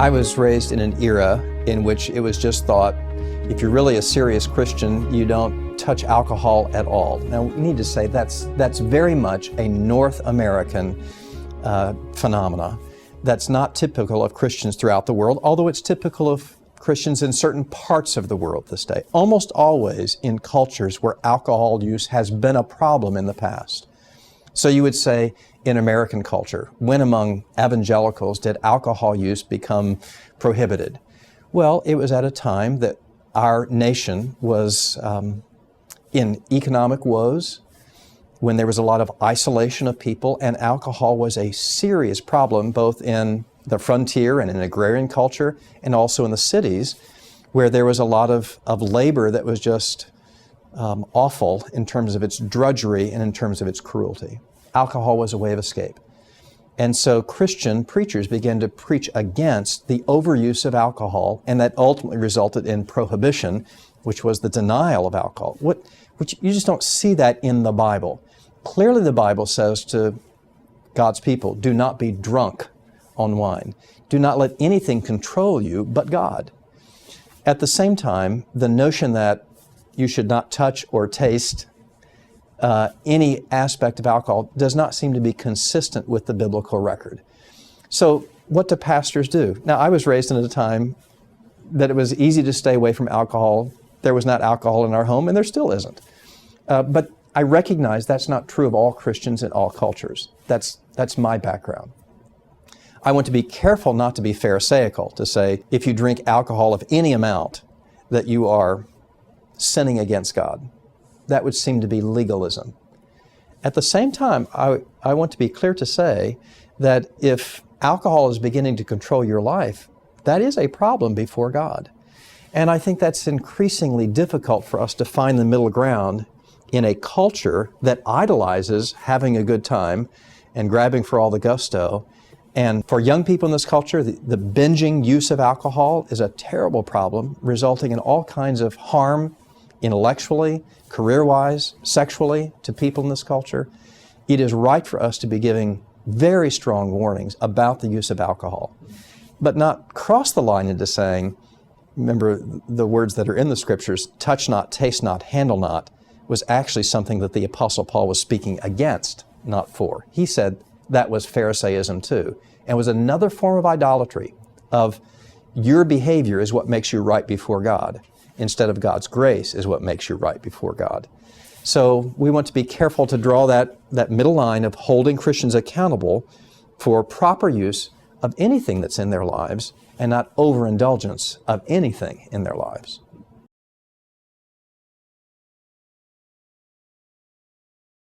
I was raised in an era in which it was just thought, if you're really a serious Christian, you don't touch alcohol at all. Now, we need to say that's very much a North American phenomena. That's not typical of Christians throughout the world, although it's typical of Christians in certain parts of the world this day. Almost always in cultures where alcohol use has been a problem in the past. So you would say, in American culture, when among evangelicals did alcohol use become prohibited? Well, it was at a time that our nation was in economic woes, when there was a lot of isolation of people, and alcohol was a serious problem both in the frontier and in agrarian culture, and also in the cities, where there was a lot of labor that was just awful in terms of its drudgery and in terms of its cruelty. Alcohol was a way of escape. And so Christian preachers began to preach against the overuse of alcohol, and that ultimately resulted in prohibition, which was the denial of alcohol. Which you just don't see that in the Bible. Clearly the Bible says to God's people, do not be drunk on wine. Do not let anything control you but God. At the same time, the notion that you should not touch or taste any aspect of alcohol does not seem to be consistent with the biblical record. So what do pastors do? Now, I was raised in a time that it was easy to stay away from alcohol. There was not alcohol in our home, and there still isn't. But I recognize that's not true of all Christians in all cultures. That's my background. I want to be careful not to be pharisaical, to say if you drink alcohol of any amount that you are sinning against God. That would seem to be legalism. At the same time, I want to be clear to say that if alcohol is beginning to control your life, that is a problem before God. And I think that's increasingly difficult for us to find the middle ground in a culture that idolizes having a good time and grabbing for all the gusto. And for young people in this culture, the binging use of alcohol is a terrible problem, resulting in all kinds of harm intellectually, career-wise, sexually to people in this culture. It is right for us to be giving very strong warnings about the use of alcohol, but not cross the line into saying, remember the words that are in the scriptures, touch not, taste not, handle not, was actually something that the Apostle Paul was speaking against, not for. He said that was Pharisaism too, and was another form of idolatry, of your behavior is what makes you right before God, instead of God's grace is what makes you right before God. So we want to be careful to draw that middle line of holding Christians accountable for proper use of anything that's in their lives and not overindulgence of anything in their lives.